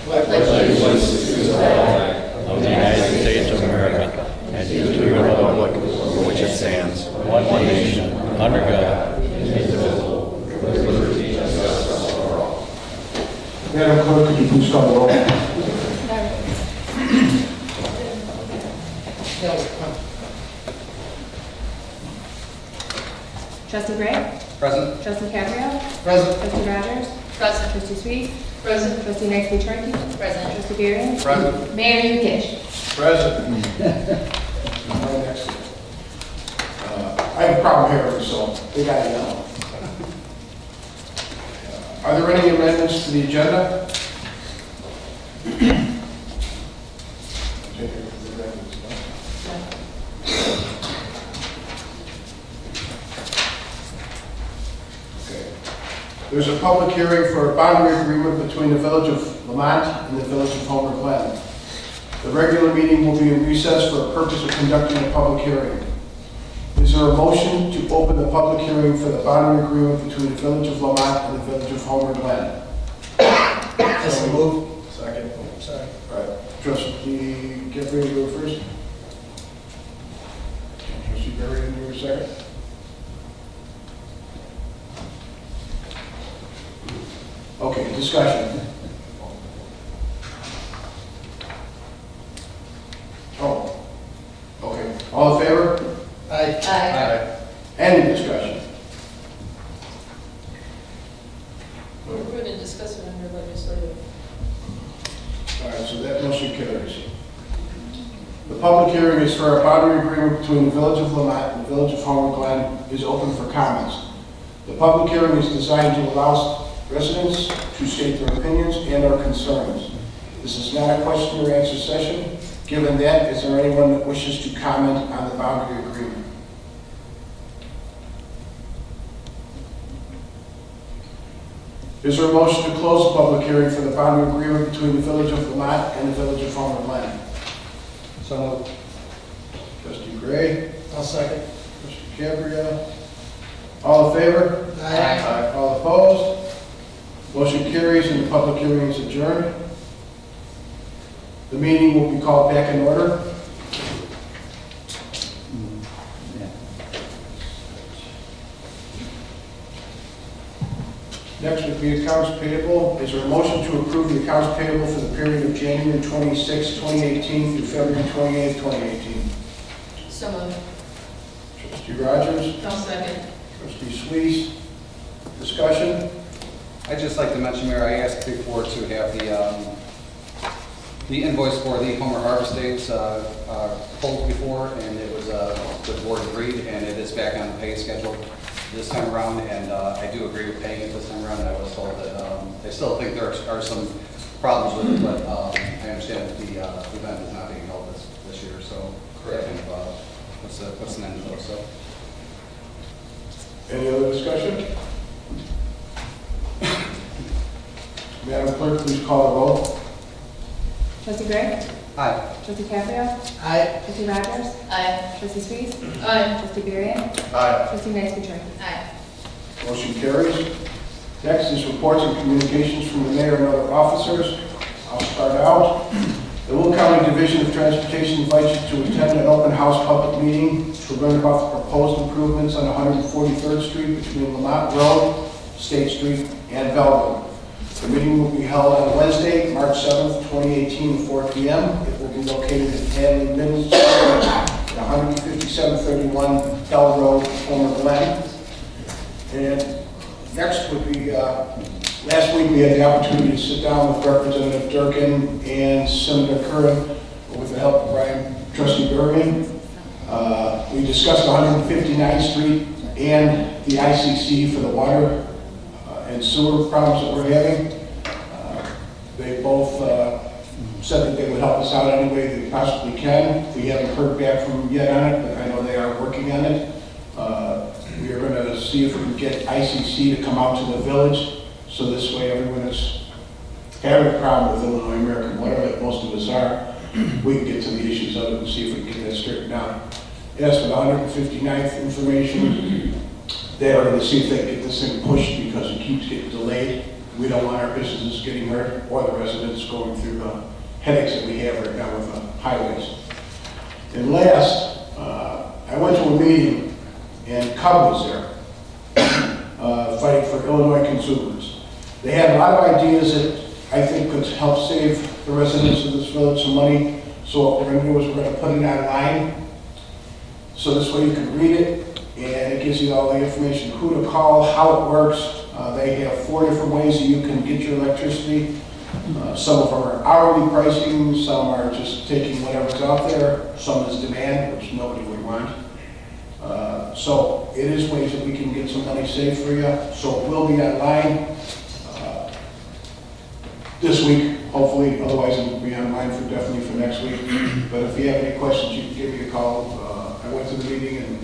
pledge allegiance to the flag of the United States of America and to the republic for which it stands, one nation, under God, indivisible, with liberty and justice for all. Madam Clerk, could you please call the roll? Trustee Gray? Present. Trustee Cabrio? Present. Trustee Rogers? Present. Trustee Sweet? Present. Trustee Nicely-Turkey? Present. Trustee Varian? Present. Mayor Yukish? Present. I have a problem here, so we got to know. Are there any amendments to the agenda? There's a public hearing for a boundary agreement between the Village of Lamont and the Village of Homer Glen. The regular meeting will be in recess for a purpose of conducting a public hearing. Is there a motion to open the public hearing for the boundary agreement between the Village of Lamont and the Village of Homer Glen? So moved. Second. Sorry. All right. Trustee, get ready to go first. Trustee Berry, you were second. Okay, discussion. Oh, okay. All in favor? Aye. Aye. Any discussion? We're going to discuss it under legislative. All right, so that motion carries. The public hearing is for a boundary agreement between the Village of Lamont and the Village of Homer Glen is open for comments. The public hearing is designed to allow residents to state their opinions and or concerns. This is not a question or answer session. Given that, is there anyone that wishes to comment on the boundary agreement? Is there a motion to close the public hearing for the boundary agreement between the Village of Lamont and the Village of Homer Glen? So moved. Trustee Gray. I'll second. Trustee Cabrio. All in favor? Aye. All opposed? Motion carries and the public hearing is adjourned. The meeting will be called back in order. Next would be accounts payable. Is there a motion to approve the accounts payable for the period of January 26, 2018 through February 28, 2018? So moved. Trustee Rogers, I'll second. Trustee Sweet. Discussion? I'd just like to mention, Mayor, I asked before to have the invoice for the Homer Harvest Days pulled before, and it was, the board agreed, and it is back on the pay schedule this time around, and I do agree with paying it this time around. I was told that I still think there are some problems with it, but I understand that the event is not being held this year, so I think what's an end of those. So. Any other discussion? Madam Clerk, please call the roll. Trustee Gray? Aye. Trustee Cabrio? Aye. Trustee Rogers? Aye. Trustee Sweet? Aye. Trustee Varian? Aye. Trustee Nicely-Turkey? Aye. Motion carries. Next is reports and communications from the mayor and other officers. I'll start out. The Will County Division of Transportation invites you to attend an open house public meeting to learn about the proposed improvements on 143rd Street between Lamont Road, State Street, and Belleville. The meeting will be held on Wednesday, March 7th, 2018 at 4 p.m. It will be located at Panelli Middle School at 15731 Bell Road, Homer Glen. And next would be, last week we had the opportunity to sit down with Representative Durkin and Senator Curran with the help of Trustee Bergen. We discussed 159th Street and the ICC for the water and sewer problems that we're having. They both said that they would help us out any way they possibly can. We haven't heard back from them yet on it, but I know they are working on it. We are going to see if we can get ICC to come out to the village, so this way everyone that's having a problem with Illinois American Water, that most of us are, we can get to the issues of it and see if we can get that straightened out. As for the 159th information, they are going to see if they can get this thing pushed because it keeps getting delayed. We don't want our businesses getting hurt or the residents going through the headaches that we have right now with the highways. And last, I went to a meeting and Cub was there, fighting for Illinois consumers. They had a lot of ideas that I think could help save the residents of this village some money. So what we're going to do is we're going to put it online. So this way you can read it, and it gives you all the information, who to call, how it works. They have 4 different ways that you can get your electricity. Some of them are hourly pricing, some are just taking whatever's out there, some is demand, which nobody would want. So it is ways that we can get some money saved for you. So it will be online this week, hopefully. Otherwise it will be online for definitely for next week. But if you have any questions, you can give me a call. I went to the meeting and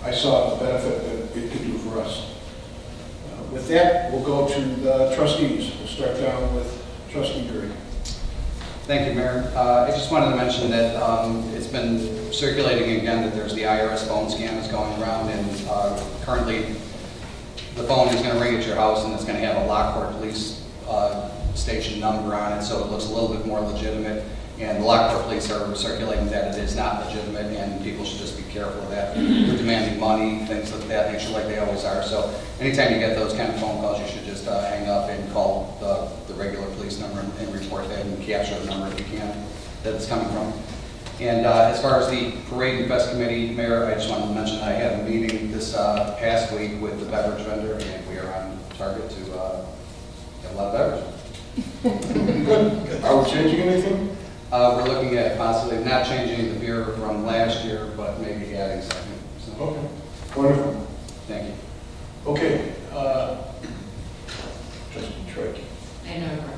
I saw the benefit that it could do for us. With that, we'll go to the trustees. We'll start down with Trustee Gray. Thank you, Mayor. I just wanted to mention that it's been circulating again that there's the IRS phone scam that's going around, and currently the phone is going to ring at your house and it's going to have a Lockport police station number on it, so it looks a little bit more legitimate. And the Lockport police are circulating that it is not legitimate, and people should just be careful of that. They're demanding money, things of that nature, like they always are. So anytime you get those kind of phone calls, you should just hang up and call the regular police number and report that and capture the number if you can that it's coming from. And as far as the Parade and Fest Committee, Mayor, I just wanted to mention I had a meeting this past week with the beverage vendor, and we are on target to get a lot of beverage. Good. Are we changing anything? We're looking at possibly not changing the beer from last year, but maybe adding something. So, Okay. Wonderful. thank you. Okay. Trustee Trey. And no report.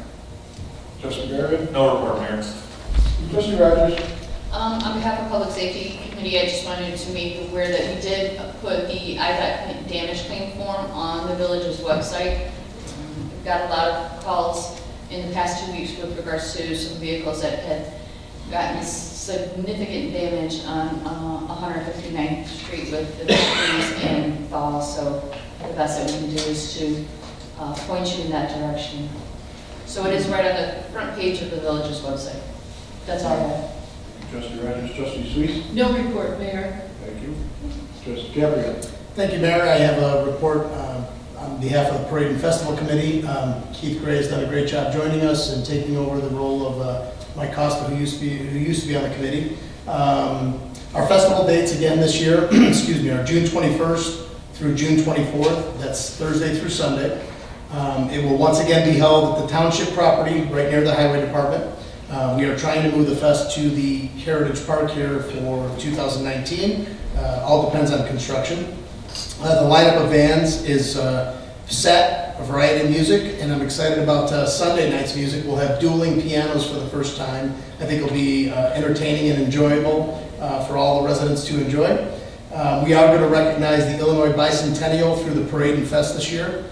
Trustee Garrett. No report, Mayor. Trustee Rogers. On behalf of Public Safety Committee, I just wanted to make you aware that we did put the IDOT damage claim form on the village's website. We've got a lot of calls in the past 2 weeks with regards to some vehicles that had gotten significant damage on 159th Street with the trees and falls. So the best that we can do is to point you in that direction. So it is right on the front page of the village's website. That's all I have. Trustee Rogers. Trustee Sweet. No report, Mayor. Thank you. Trustee Gabriel. Thank you, Mayor. I have a report on behalf of the Parade and Festival Committee. Keith Gray has done a great job joining us and taking over the role of Mike Costa, who used to be on the committee. Our festival dates again this year, excuse me, are June 21st through June 24th. That's Thursday through Sunday. It will once again be held at the township property right near the highway department. We are trying to move the fest to the Heritage Park here for 2019. All depends on construction. The lineup of bands is set, a variety of music, and I'm excited about Sunday night's music. We'll have dueling pianos for the first time. I think it'll be entertaining and enjoyable for all the residents to enjoy. We are going to recognize the Illinois Bicentennial through the Parade and Fest this year,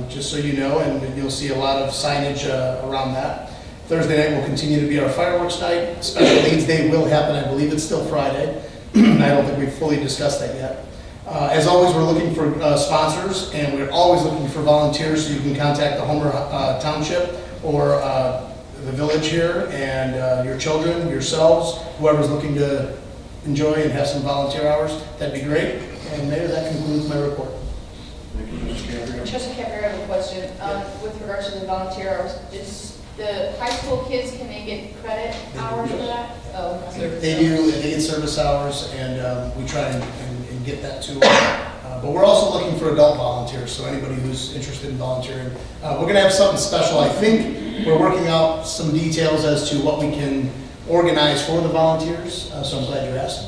just so you know, and you'll see a lot of signage around that. Thursday night will continue to be our fireworks night. Special Needs Day will happen. I believe it's still Friday. I don't think we've fully discussed that yet. As always, we're looking for sponsors, and we're always looking for volunteers, so you can contact the Homer Township or the village here, and your children, yourselves, whoever's looking to enjoy and have some volunteer hours. That'd be great. And Mayor, that concludes my report. Thank you, Trustee Gabriel. Trustee Kemper, I have a question. With regards to the volunteer hours, is the high school kids, can they get credit hours for that? Oh, okay. They do, and they get service hours, and we try and get that to them. But we're also looking for adult volunteers, so anybody who's interested in volunteering. We're going to have something special. I think we're working out some details as to what we can organize for the volunteers, so I'm glad you asked.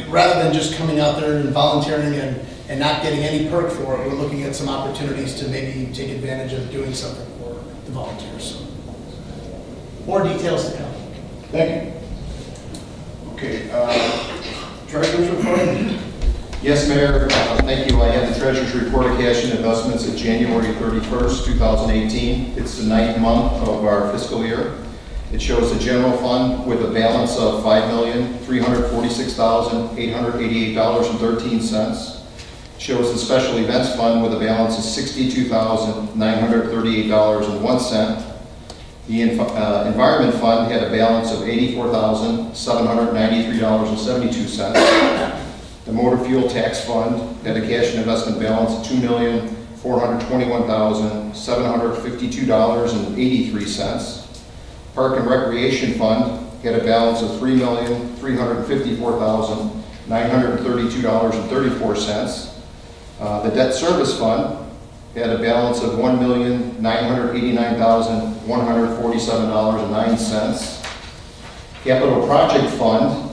Rather than just coming out there and volunteering and not getting any perk for it, we're looking at some opportunities to maybe take advantage of doing something for the volunteers. So, more details to come. Thank you. Okay. Treasurer's report. Yes, Mayor. Thank you. I have the Treasurer's report of cash and investments at January 31st, 2018. It's the 9th month of our fiscal year. It shows the general fund with a balance of $5,346,888.13. shows the special events fund with a balance of $62,938.01. The environment fund had a balance of $84,793.72. The motor fuel tax fund had a cash and investment balance of $2,421,752.83. Park and Recreation Fund had a balance of $3,354,932.34. The Debt Service Fund had a balance of $1,989,147.09. Capital Project Fund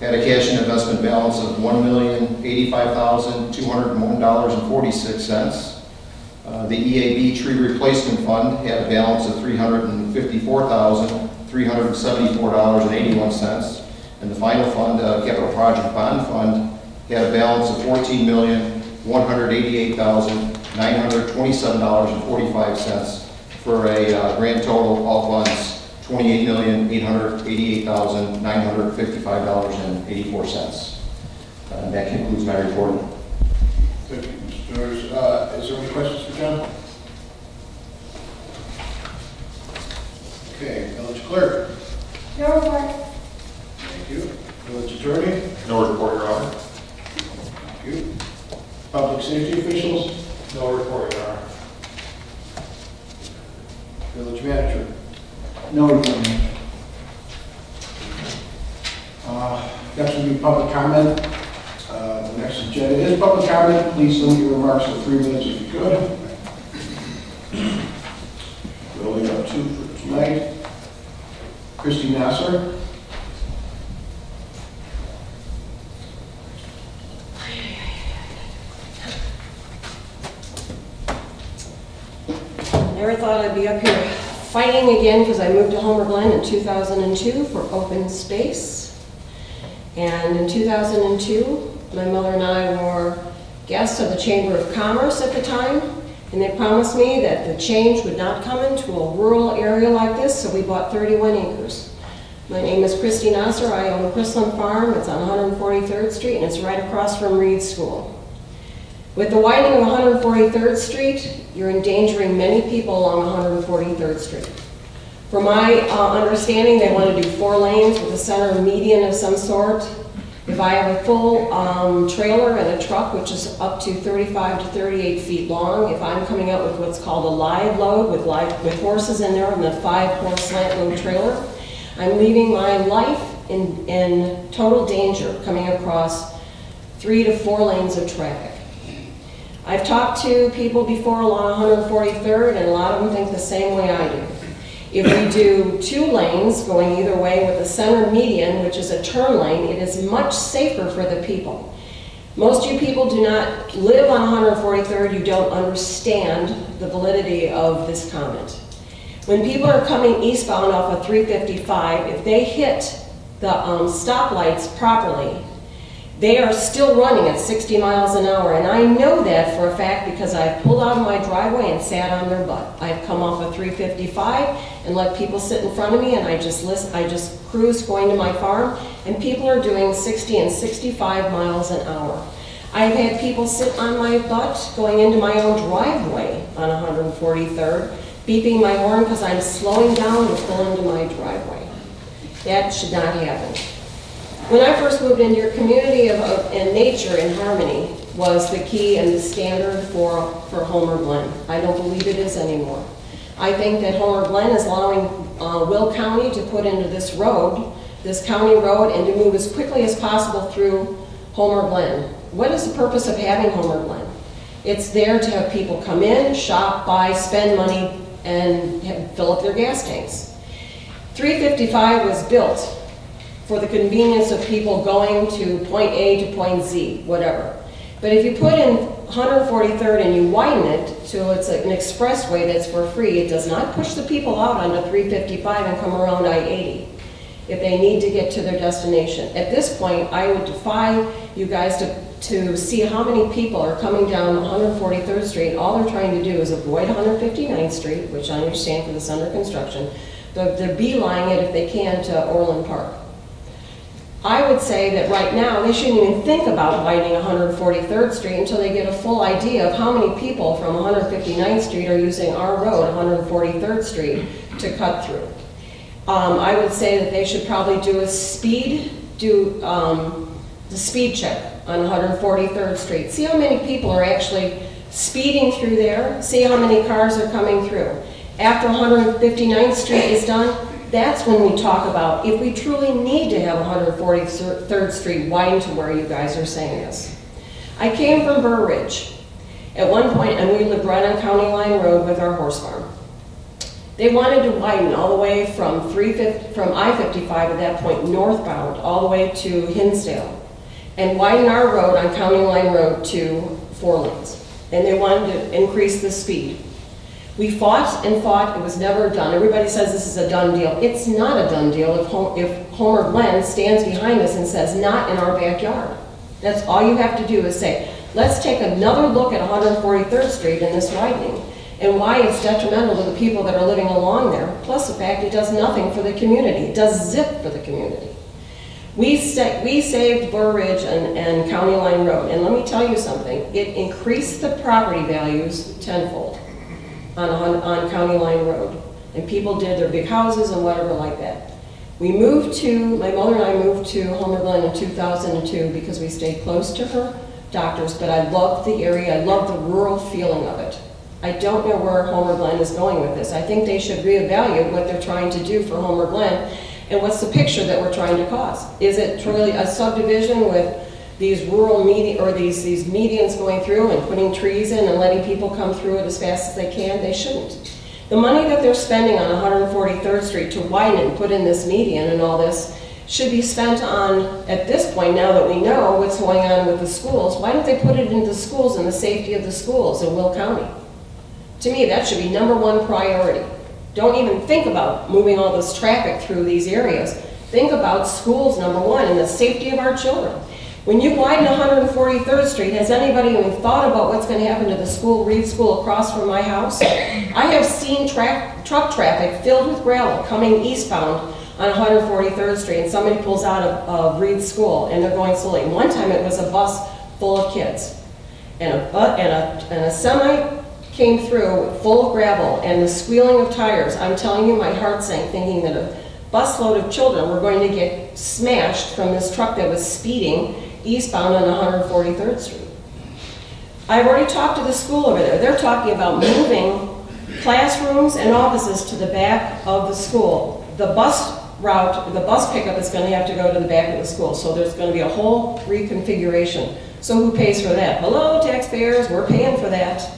had a cash and investment balance of $1,085,201.46. The EAB Tree Replacement Fund had a balance of $354,374.81. And the final fund, Capital Project Bond Fund, had a balance of $14,188,927.45 for a grand total, all funds, $28,888,955.84. And that concludes my report. Thank you, Mr. Torres. Is there any questions for John? Okay, Village Clerk. No report. Thank you. Village Attorney. No report, Your Honor. Thank you. Public Safety Officials. No report, Your Honor. Village Manager. No report. Next will be public comment. The next agenda is public comment. Please limit your remarks to 3 minutes if you could. We only have 2 for tonight. Christy Nasser. Never thought I'd be up here fighting again because I moved to Homer Glen in 2002 for open space. And in 2002, my mother and I were guests of the Chamber of Commerce at the time, and they promised me that the change would not come into a rural area like this, so we bought 31 acres. My name is Christy Nasser. I own Chrisland Farm. It's on 143rd Street, and it's right across from Reed School. With the widening of 143rd Street, you're endangering many people along 143rd Street. From my understanding, they want to do 4 lanes with a center median of some sort. If I have a full trailer and a truck, which is up to 35 to 38 feet long, if I'm coming out with what's called a live load with horses in there and a 5-horse slant load trailer, I'm leaving my life in total danger coming across 3 to 4 lanes of traffic. I've talked to people before along 143rd, and a lot of them think the same way I do. If we do 2 lanes going either way with a center median, which is a turn lane, it is much safer for the people. Most of you people do not live on 143rd, you don't understand the validity of this comment. When people are coming eastbound off of 355, if they hit the stoplights properly, they are still running at 60 miles an hour, and I know that for a fact because I've pulled out of my driveway and sat on their butt. I've come off of 355 and let people sit in front of me, and I just cruise going to my farm, and people are doing 60 and 65 miles an hour. I've had people sit on my butt going into my own driveway on 143rd, beeping my horn because I'm slowing down to pull into my driveway. That should not happen. When I first moved into your community and nature in harmony was the key and the standard for Homer Glen. I don't believe it is anymore. I think that Homer Glen is allowing Will County to put into this road, this county road, and to move as quickly as possible through Homer Glen. What is the purpose of having Homer Glen? It's there to have people come in, shop, buy, spend money, and fill up their gas tanks. 355 was built for the convenience of people going to point A to point Z, whatever. But if you put in 143rd and you widen it so it's an expressway that's for free, it does not push the people out onto 355 and come around I-80 if they need to get to their destination. At this point, I would defy you guys to see how many people are coming down 143rd Street. All they're trying to do is avoid 159th Street, which I understand because it's under construction. They're beelining it if they can to Orland Park. I would say that right now, they shouldn't even think about widening 143rd Street until they get a full idea of how many people from 159th Street are using our road, 143rd Street, to cut through. I would say that they should probably do the speed check on 143rd Street. See how many people are actually speeding through there. See how many cars are coming through. After 159th Street is done, that's when we talk about if we truly need to have 143rd Street widened to where you guys are saying this. I came from Burr Ridge at one point, and we lived right on County Line Road with our horse farm. They wanted to widen all the way from I-55 at that point northbound all the way to Hinsdale and widen our road on County Line Road to 4 lanes. And they wanted to increase the speed. We fought and fought, it was never done. Everybody says this is a done deal. It's not a done deal if Homer Glen stands behind us and says, not in our backyard. That's all you have to do is say, let's take another look at 143rd Street and this widening and why it's detrimental to the people that are living along there, plus the fact it does nothing for the community. It does zip for the community. We saved Burr Ridge and County Line Road, and let me tell you something, it increased the property values tenfold on County Line Road, and people did their big houses and whatever like that. My mother and I moved to Homer Glen in 2002 because we stayed close to her doctors, but I loved the area, I loved the rural feeling of it. I don't know where Homer Glen is going with this. I think they should reevaluate what they're trying to do for Homer Glen and what's the picture that we're trying to cause. Is it truly a subdivision with these rural these medians going through and putting trees in and letting people come through it as fast as they can? They shouldn't. The money that they're spending on 143rd Street to widen it and put in this median and all this should be spent on, at this point, now that we know what's going on with the schools, why don't they put it into the schools and the safety of the schools in Will County? To me, that should be #1 priority. Don't even think about moving all this traffic through these areas. Think about schools, #1, and the safety of our children. When you widen 143rd Street, has anybody even thought about what's going to happen to the school, Reed School, across from my house? I have seen truck traffic filled with gravel coming eastbound on 143rd Street, and somebody pulls out of Reed School, and they're going slowly. One time it was a bus full of kids, and a semi came through full of gravel, and the squealing of tires. I'm telling you, my heart sank thinking that a busload of children were going to get smashed from this truck that was speeding eastbound on 143rd Street. I've already talked to the school over there. They're talking about moving classrooms and offices to the back of the school. The bus pickup is going to have to go to the back of the school, so there's going to be a whole reconfiguration. So who pays for that? Hello, taxpayers, we're paying for that.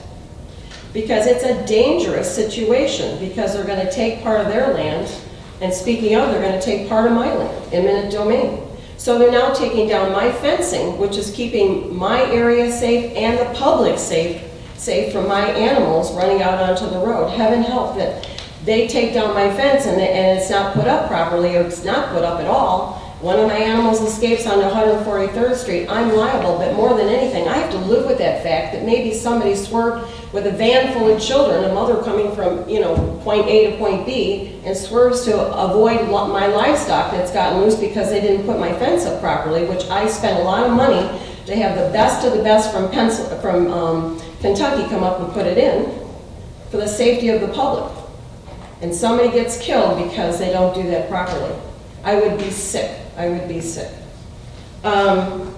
Because it's a dangerous situation, because they're going to take part of their land, and speaking of, they're going to take part of my land, eminent domain. So they're now taking down my fencing, which is keeping my area safe and the public safe from my animals running out onto the road. Heaven help that they take down my fence and it's not put up properly, or it's not put up at all. One of my animals escapes on 143rd Street. I'm liable, but more than anything, I have to live with that fact that maybe somebody swerved with a van full of children, a mother coming from, point A to point B, and swerves to avoid my livestock that's gotten loose because they didn't put my fence up properly, which I spent a lot of money to have the best of the best from Kentucky come up and put it in for the safety of the public. And somebody gets killed because they don't do that properly. I would be sick. I would be sick. And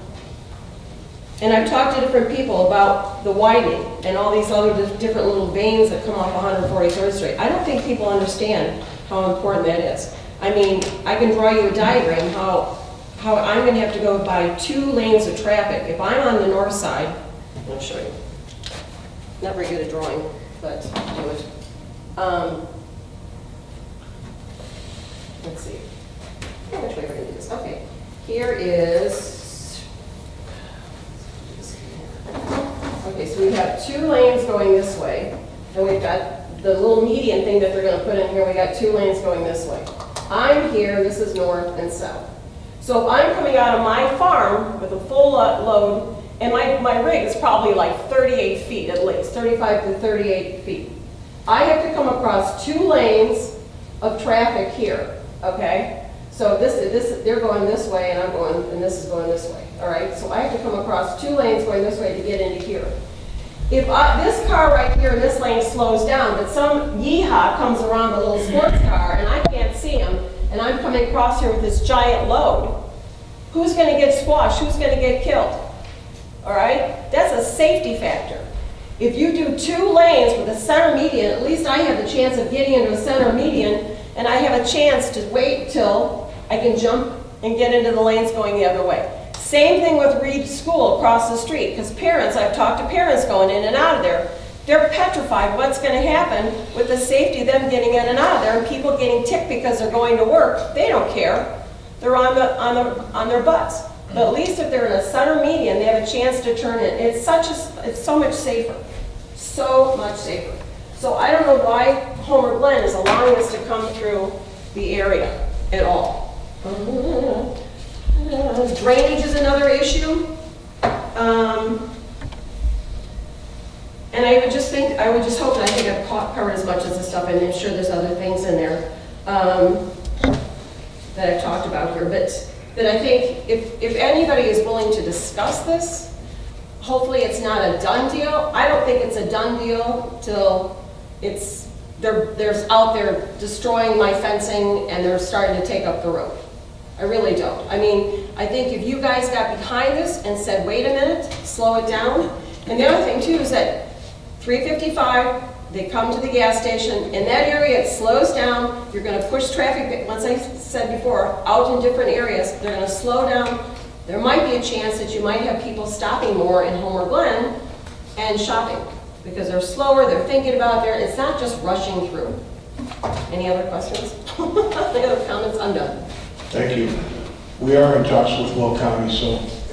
I've talked to different people about the widening and all these other different little veins that come off 143rd Street. I don't think people understand how important that is. I mean, I can draw you a diagram how I'm going to have to go by 2 lanes of traffic. If I'm on the north side, I'll show you. Not very good at drawing, but I'll do it. Let's see. Which way we're going to do this? Okay. Here is. Okay, so we have 2 lanes going this way, and we've got the little median thing that they're going to put in here. We got 2 lanes going this way. I'm here. This is north and south. So if I'm coming out of my farm with a full load, and my rig is probably like 38 feet at least, 35 to 38 feet. I have to come across 2 lanes of traffic here, okay? So they're going this way and I'm going, and this is going this way, all right? So I have to come across 2 lanes going this way to get into here. If this car right here in this lane slows down, but some yeehaw comes around the little sports car and I can't see him, and I'm coming across here with this giant load, who's going to get squashed? Who's going to get killed? All right? That's a safety factor. If you do 2 lanes with a center median, at least I have the chance of getting into a center median, and I have a chance to wait till I can jump and get into the lanes going the other way. Same thing with Reed School across the street, because parents, I've talked to parents going in and out of there, they're petrified what's going to happen with the safety of them getting in and out of there, and people getting ticked because they're going to work. They don't care. They're on their butts. But at least if they're in a center median, they have a chance to turn in. It's so much safer. So much safer. So I don't know why Homer Glen is allowing us to come through the area at all. Drainage is another issue. And I would just hope that I think I've covered as much as this stuff, and I'm sure there's other things in there that I've talked about here. But I think if anybody is willing to discuss this, hopefully it's not a done deal. I don't think it's a done deal till they're out there destroying my fencing and they're starting to take up the road. I really don't. I mean, I think if you guys got behind this and said, wait a minute, slow it down. And the other thing too is that 355, they come to the gas station. In that area, it slows down. You're going to push traffic, once I said before, out in different areas. They're going to slow down. There might be a chance that you might have people stopping more in Homer Glen and shopping because they're slower, they're thinking about it. It's not just rushing through. Any other questions? Any other comments? I'm done. Thank you. We are in talks with Will County,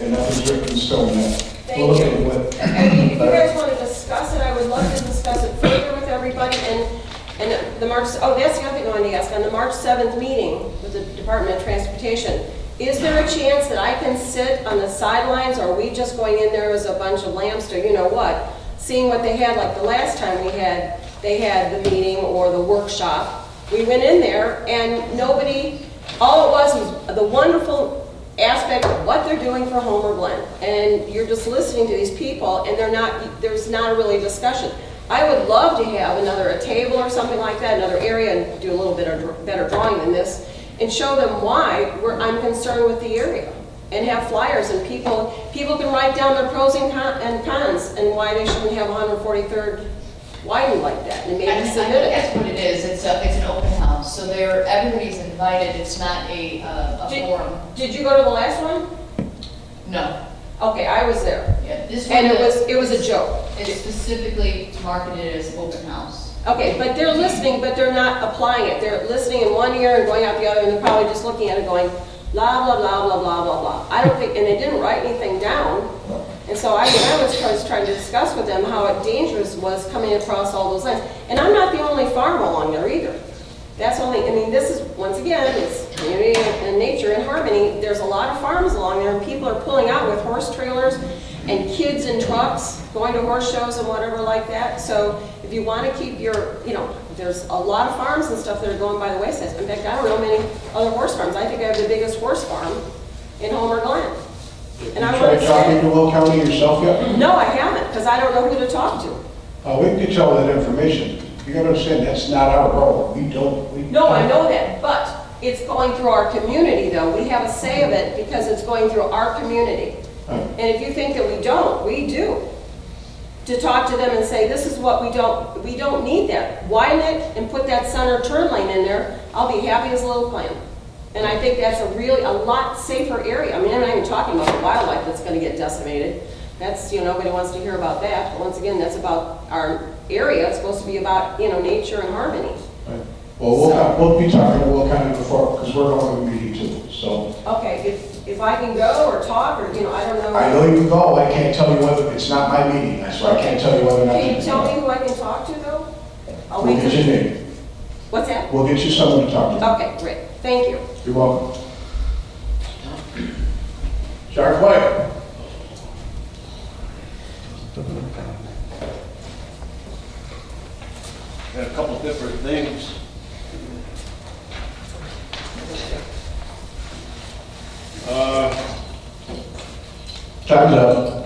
and nothing's written in stone yet. Thank We'll you. look at what. I mean, if you guys want to discuss it, I would love to discuss it further with everybody. And the March, oh, that's the other thing I wanted to ask. On the March 7th meeting with the Department of Transportation, is there a chance that I can sit on the sidelines, or are we just going in there as a bunch of lambs to, you know what, seeing what they had, like the last time they had the meeting or the workshop. We went in there and nobody, all it was the wonderful aspect of what they're doing for Homer Glen. And you're just listening to these people and there's not a really discussion. I would love to have a table or something like that, another area, and do a little bit of better drawing than this, and show them why I'm concerned with the area. And have flyers, and people can write down their pros and cons, and why they shouldn't have 143rd widened like that, and maybe I submit think it. that's what it is. It's an open house, so everybody's invited. It's not a forum. Did you go to the last one? No. Okay, I was there. Yeah, this And one it was a joke. It's specifically marketed as open house. Okay, but they're listening, but they're not applying it. They're listening in one ear and going out the other, and they're probably just looking at it going, blah, blah, blah, blah, blah, blah, blah. I don't think, and they didn't write anything down. And so I was trying to discuss with them how dangerous was coming across all those lines. And I'm not the only farm along there either. This is, once again, it's community and nature in harmony. There's a lot of farms along there, and people are pulling out with horse trailers and kids in trucks going to horse shows and whatever like that. So if you want to keep there's a lot of farms and stuff that are going by the wayside. In fact, I don't know many other horse farms. I think I have the biggest horse farm in Homer Glen. And you tried talking to Will County yourself yet? No, I haven't, because I don't know who to talk to. We can get you all that information. You gotta understand, that's not our role. No, I know that, but it's going through our community, though. We have a say of it because it's going through our community. And if you think that we don't, we do. To talk to them and say, this is what we don't need that. Widen it and put that center turn lane in there. I'll be happy as a little clam. And I think that's a lot safer area. I mean, I'm not even talking about the wildlife that's going to get decimated. That's, nobody wants to hear about that. But once again, that's about our area. It's supposed to be about, nature and harmony. Right. Well, we'll be talking to Will County before, because we're going to a meeting too, so. Okay, if I can go or talk, or, I don't know. I know you can go, I can't tell you whether, it's not my meeting, so I can't tell you whether or not. Can you tell me who I can talk to, though? We'll get your name. What's that? We'll get you someone to talk to. Okay, great. Thank you. You're welcome. Sharon White. Got a couple different things. Time's up.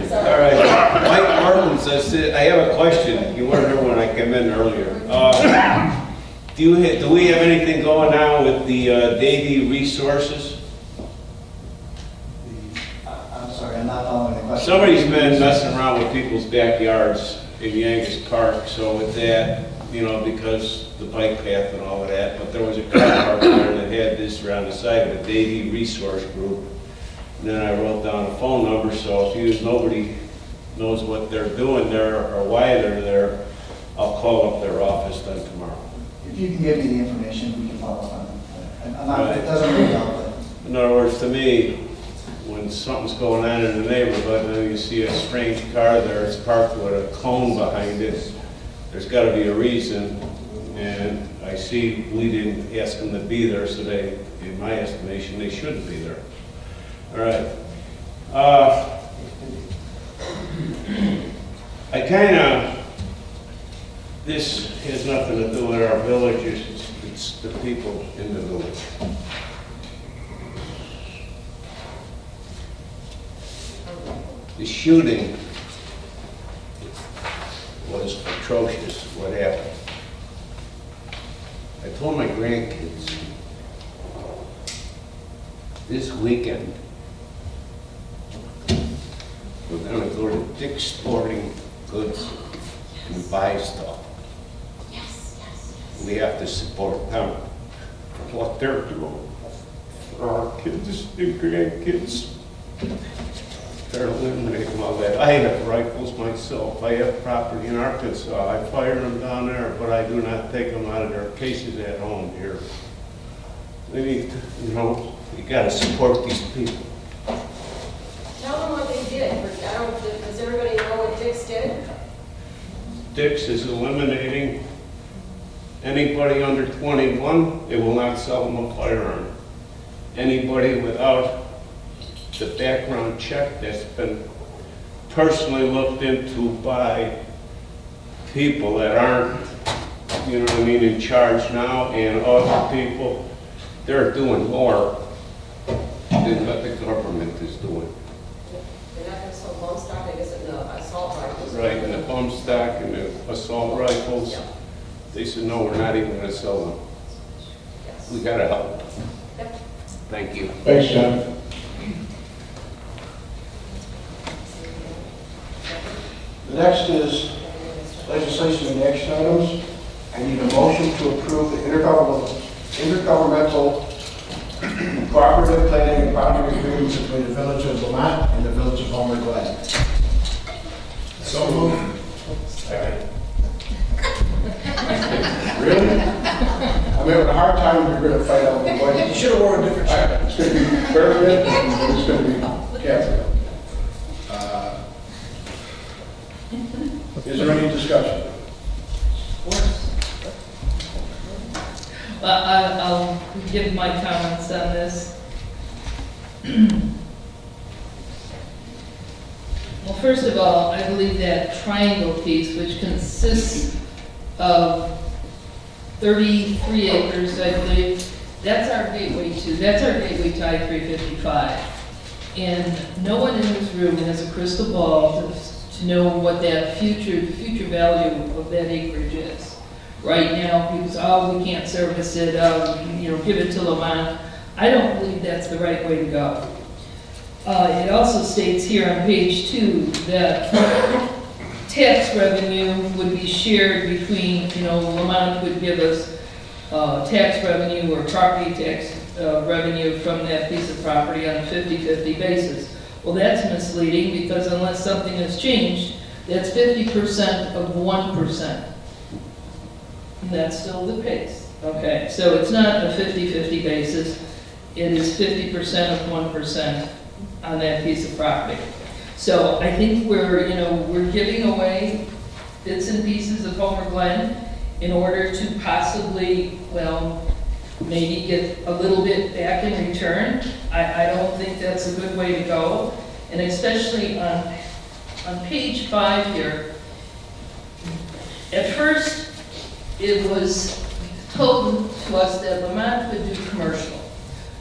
All right, Mike Martins, I have a question. You weren't here when I came in earlier. Do we have anything going on with the d.b.a. resources? I'm sorry, I'm not following the question. Somebody's been messing around with people's backyards in Yankees Park, so with that, you know, because the bike path and all of that, but there was a car park there that had this around the side of the d.b.a. resource group. And then I wrote down a phone number, so if nobody knows what they're doing there or why they're there, I'll call up their office then tomorrow. If you can give me the information, we can follow up on it. It doesn't really help. In other words, to me, when something's going on in the neighborhood and then you see a strange car there, it's parked with a cone behind it, there's got to be a reason. And I see we didn't ask them to be there, so they, in my estimation, they shouldn't be there. All right. This has nothing to do with our village, it's the people in the village. The shooting was atrocious, what happened. I told my grandkids this weekend we're going to go to Dick's Sporting Goods and buy stuff. We have to support them for what they're doing for our kids and grandkids. They're eliminating all that. I have rifles myself. I have property in Arkansas. I fire them down there, but I do not take them out of their cases at home here. They need to, you know, you got to support these people. Tell them what they did. Does everybody know what Dick's did? Dick's is eliminating anybody under 21, they will not sell them a firearm. Anybody without the background check that's been personally looked into by people that aren't, you know what I mean, in charge now, and other people, they're doing more than what the government is doing. They're not going to sell bump stock, I guess, in the assault rifles. Right, and the bump stock and the assault rifles. Yeah. They said, no, we're not even going to sell them. Yes. We got to help. Yep. Thank you. Thanks, John. The next is legislation and action items. I need a motion to approve the intergovernmental cooperative planning and boundary agreement between the Village of Ouimette and the Village of Homer Glen. So moved. Second. Really? I'm having a hard time if you're going to fight out the budget. You should have worn a different shirt. It's going to be permanent and it's going to be careful. Is there any discussion? I'll give my comments on this. Well, first of all, I believe that triangle piece, which consists of 33 acres, I believe, that's our gateway to I-355. And no one in this room has a crystal ball to know what that future value of that acreage is. Right now, because, oh, we can't service it, you know, give it to Lamont. I don't believe that's the right way to go. It also states here on page 2 that tax revenue would be shared between, you know, Lamont would give us tax revenue or property tax revenue from that piece of property on a 50-50 basis. Well, that's misleading because unless something has changed, that's 50% of 1%. And that's still the case. Okay, so it's not a 50-50 basis. It is 50% of 1% on that piece of property. So I think we're giving away bits and pieces of Homer Glen in order to possibly, well, maybe get a little bit back in return. I don't think that's a good way to go. And especially on page 5 here, at first it was told to us that Lamont could do commercial.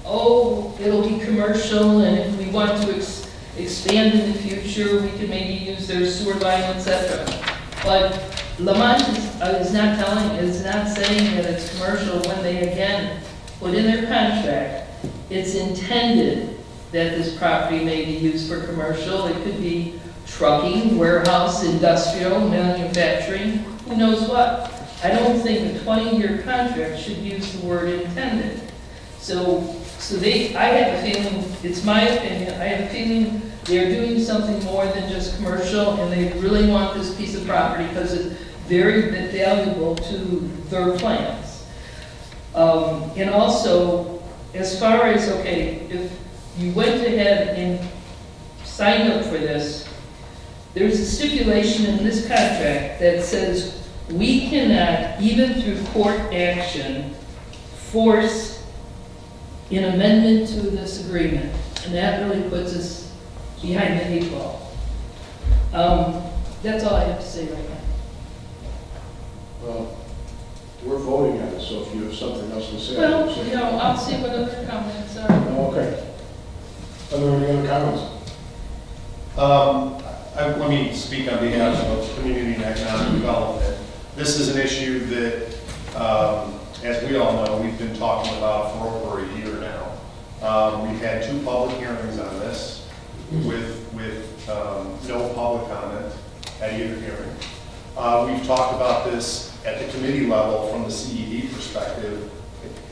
Oh, it'll be commercial, and if we want to expand in the future, we could maybe use their sewer line, etc. But Lamont is not saying that it's commercial when they again put in their contract. It's intended that this property may be used for commercial. It could be trucking, warehouse, industrial, manufacturing, who knows what. I don't think a 20-year contract should use the word intended. I have a feeling, it's my opinion, I have a feeling they're doing something more than just commercial, and they really want this piece of property because it's very valuable to their plans. And also, as far as, okay, if you went ahead and signed up for this, there's a stipulation in this contract that says we cannot, even through court action, force an amendment to this agreement. And that really puts us behind the 8 ball. That's all I have to say right now. Well, we're voting on it, so if you have something else to say. Well, I'll see what other comments are. Okay. Are there any other comments? Let me speak on behalf of community and economic development. This is an issue that, as we all know, we've been talking about for over a year now. We've had 2 public hearings on this with no public comment at either hearing. We've talked about this at the committee level from the CED perspective,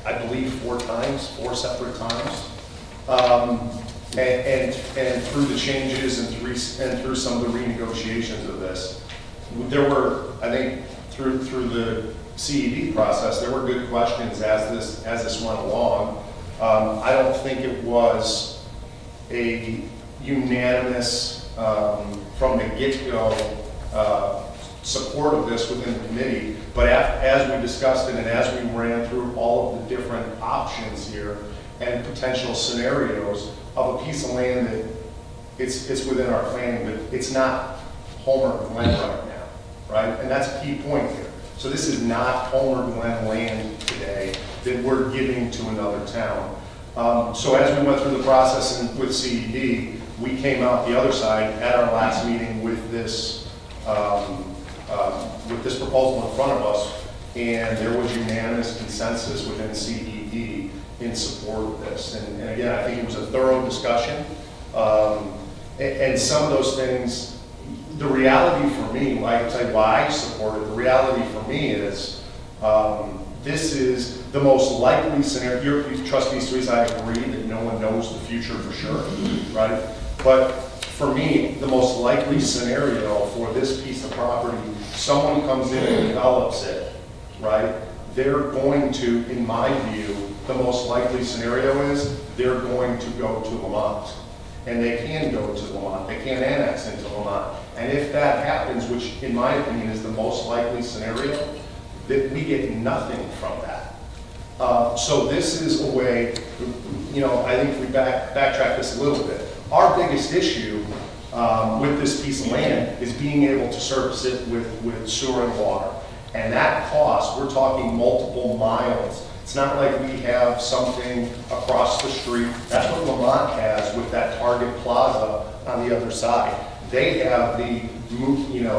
I believe 4 separate times. And through the changes and through some of the renegotiations of this, there were, I think, through the CED process, there were good questions as this went along. I don't think it was a unanimous from the get-go support of this within the committee, but as we discussed it and as we ran through all of the different options here and potential scenarios of a piece of land that it's within our planning, but it's not Homer Glen right now, right? And that's a key point here. So this is not Homer Glen land today that we're giving to another town. So as we went through the process and with CED, we came out the other side at our last meeting with this proposal in front of us, and there was unanimous consensus within CED in support of this. And again, I think it was a thorough discussion. And some of those things, the reality for me, like I tell you why I support it, the reality for me is this is the most likely scenario. You trustees, Therese, I agree that no one knows the future for sure, right? But for me, the most likely scenario for this piece of property, someone comes in and develops it, right? They're going to, in my view, the most likely scenario is they're going to go to Lamont. And they can go to Lamont. They can annex into Lamont. And if that happens, which in my opinion is the most likely scenario, that we get nothing from that. So this is a way, I think if we backtrack this a little bit. Our biggest issue with this piece of land is being able to service it with sewer and water. And that cost, we're talking multiple miles. It's not like we have something across the street. That's what Lamont has with that Target Plaza on the other side. They have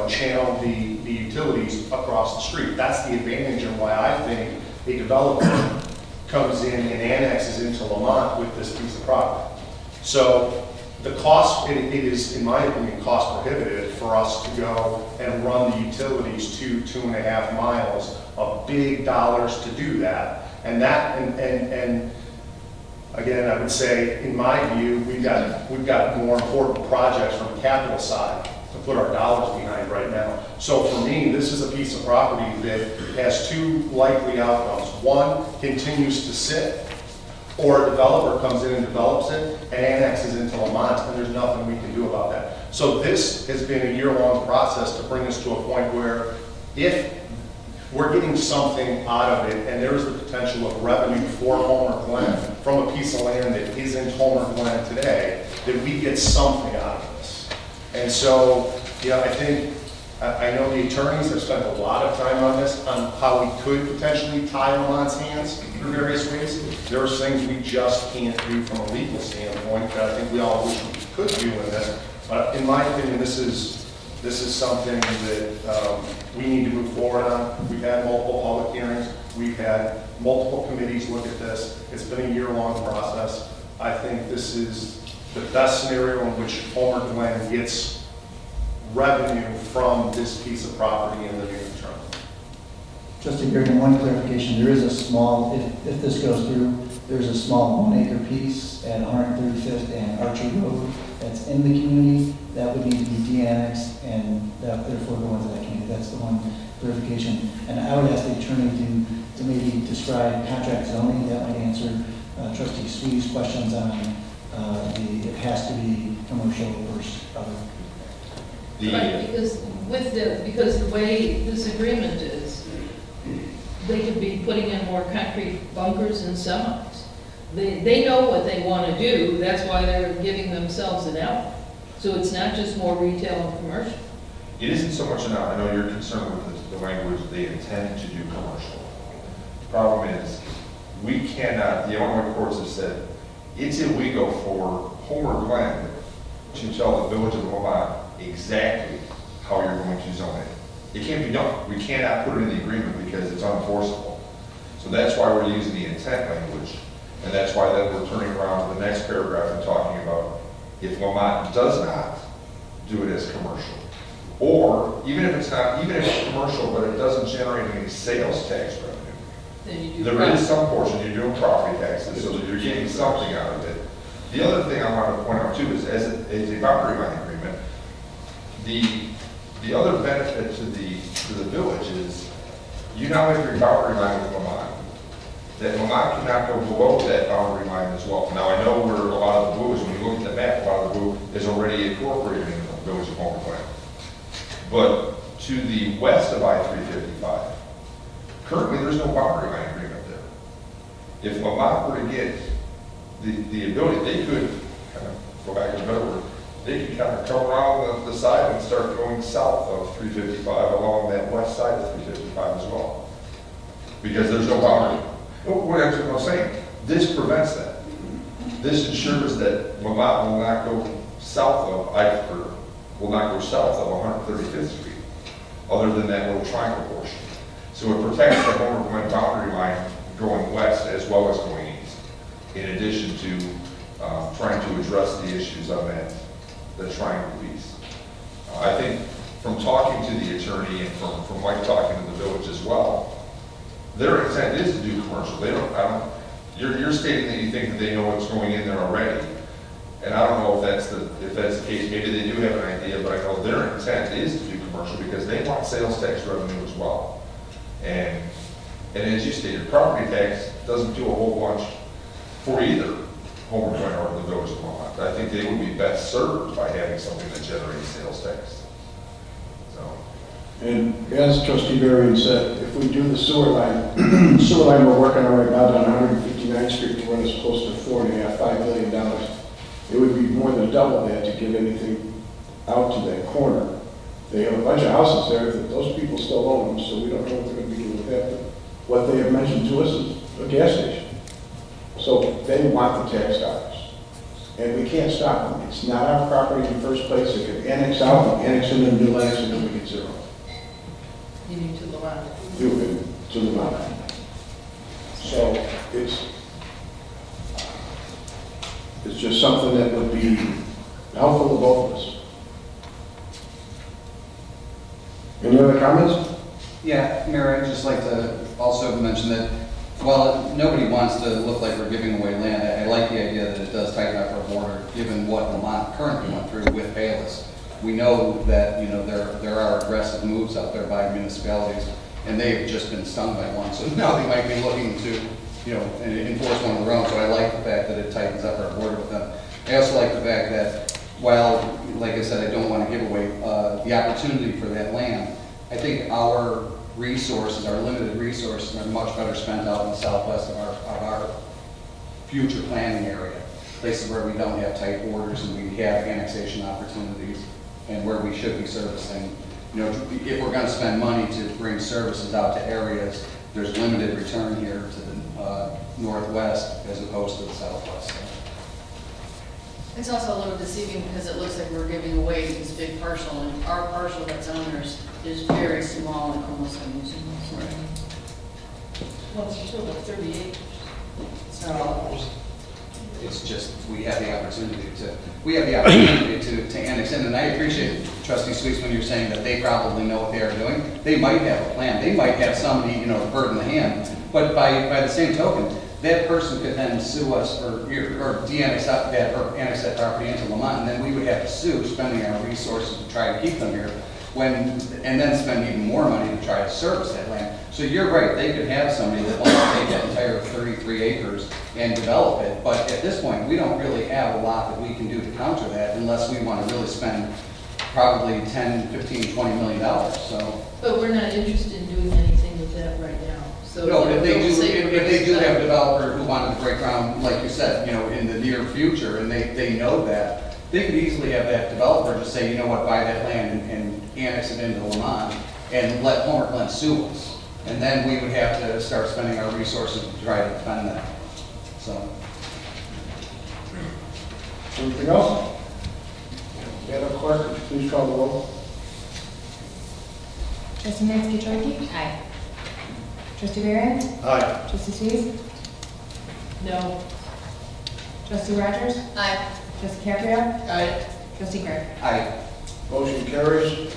channel the utilities across the street. That's the advantage and why I think a developer comes in and annexes into Lamont with this piece of property. So the cost, it is, in my opinion, cost prohibitive for us to go and run the utilities 2.5 miles of big dollars to do that. And again, I would say, in my view, we've got more important projects from the capital side to put our dollars behind right now. So for me, this is a piece of property that has 2 likely outcomes. One, continues to sit, or a developer comes in and develops it and annexes into Lamont, and there's nothing we can do about that. So this has been a year-long process to bring us to a point where if we're getting something out of it, and there's the potential of revenue for Homer Glen from a piece of land that isn't Homer Glen today, that we get something out of this. And so, I think I know the attorneys have spent a lot of time on this, on how we could potentially tie Lamont's hands through various ways. There are things we just can't do from a legal standpoint that I think we all wish we could do in this. But in my opinion, this is something that we need to move forward on. We've had multiple public hearings. We've had multiple committees look at this. It's been a year-long process. I think this is the best scenario in which Homer Glen gets revenue from this piece of property in the near term. Trustee Graham, one clarification, there is a small, if this goes through, there's a small 1 acre piece at 135th and Archer Road that's in the community, that would need to be de-annexed and that therefore go into that community. That's the one clarification. And I would ask the attorney to maybe describe contract zoning, that might answer Trustee Swee's questions on it has to be commercial versus other. Right, because the way this agreement is, they could be putting in more concrete bunkers and semis. They know what they want to do, that's why they're giving themselves an out. So it's not just more retail and commercial. It isn't so much an out. I know you're concerned with the language they intend to do commercial. The problem is, we cannot, the Illinois courts have said, it's illegal for Homer Glen to tell the village of Ouimette exactly how you're going to zone it. It can't be done. We cannot put it in the agreement because it's unenforceable. So that's why we're using the intent language. And that's why then we're turning around to the next paragraph and talking about if Ouimette does not do it as commercial, or even if it's not, even if it's commercial, but it doesn't generate any sales tax revenue. Then you do There is some portion, you're doing property taxes, so that you're getting something out of it. The other thing I want to point out too is as a boundary line agreement, the other benefit to the village is you now have your boundary line with Ouimette. That Ouimette cannot go below that boundary line as well. Now I know where a lot of the blue is, when you look at the map, a lot of the blue is already incorporated in the village of Homer Glen. But to the west of I-355, currently there's no boundary line agreement there. If Ouimette were to get the ability, they could kind of go back to the middle, they could kind of come around the side and start going south of 355 along that west side of 355 as well. Because there's no boundary. What I'm saying, this prevents that. This ensures that Ouimette will not go south of will not go south of 135th Street, other than that little triangle portion. So it protects the Homer Glen boundary line going west as well as going east, in addition to trying to address the issues on the triangle piece. I think from talking to the attorney and from Mike talking to the village as well, their intent is to do commercial. They don't, you're stating that you think that they know what's going in there already. And I don't know if that's the case. Maybe they do have an idea, but I know their intent is to do commercial because they want sales tax revenue as well. And as you stated, property tax doesn't do a whole bunch for either Homer Glen or the village of Ouimette. I think they would be best served by having something that generates sales tax. So. And as Trustee Varian said, if we do the sewer line, we're working on right now down 159th Street to run us close to $4.5–5 million. It would be more than double that to get anything out to that corner. They have a bunch of houses there that those people still own them, so we don't know what they're going to be doing with that. But what they have mentioned to us is a gas station. So they want the tax dollars. And we can't stop them. It's not our property in the first place. They can annex out, and annex into the new lands, and then we get zero. You need to the line. To the line. So it's just something that would be helpful to both of us. Any other comments? Yeah, Mayor, I'd just like to also mention that while nobody wants to look like we're giving away land, I like the idea that it does tighten up our border, given what Vermont currently went through with Bayless. We know that there are aggressive moves out there by municipalities, and they've just been stung by one. So now they might be looking to enforce one of their own. So I like the fact that it tightens up our border with them. I also like the fact that while, like I said, I don't want to give away the opportunity for that land, I think our resources, our limited resources, are much better spent out in the southwest of our future planning area, places where we don't have tight borders and we have annexation opportunities, and where we should be servicing you know, if we're gonna spend money to bring services out to areas, there's limited return here to the northwest as opposed to the southwest. It's also a little deceiving because it looks like we're giving away this big parcel, and our parcel that's owners is very small and almost unusable. Well, it's still like 30 acres. So, It's just, we have the opportunity to annex in, and I appreciate Trustee Sweets when you're saying that they probably know what they are doing. They might have a plan, they might have somebody, you know, the bird in the hand, but by the same token, that person could then sue us or de-annex that, or annex that property into Lamont, and then we would have to sue, spending our resources to try to keep them here, and then spend even more money to try to service that land. So you're right, they could have somebody that wants to take that entire 33 acres and develop it, but at this point, we don't really have a lot that we can do to counter that unless we want to really spend probably 10, 15, $20 million, so. But we're not interested in doing anything with that right now. So No, if they do have have a developer who wanted to break ground, like you said, you know, in the near future, and they know that, they could easily have that developer just say, you know what, buy that land and annex it into Lamont and let Homer Glen sue us. And then we would have to start spending our resources to try to defend that. So. Anything else? Madam Clerk, would you please call the roll? Trustee Mansky-Tromke? aye. Trustee Variance? Aye. Trustee Sweet? No. Trustee Rogers? Aye. Trustee Caprio? Aye. Trustee Gray? Aye. Motion carries.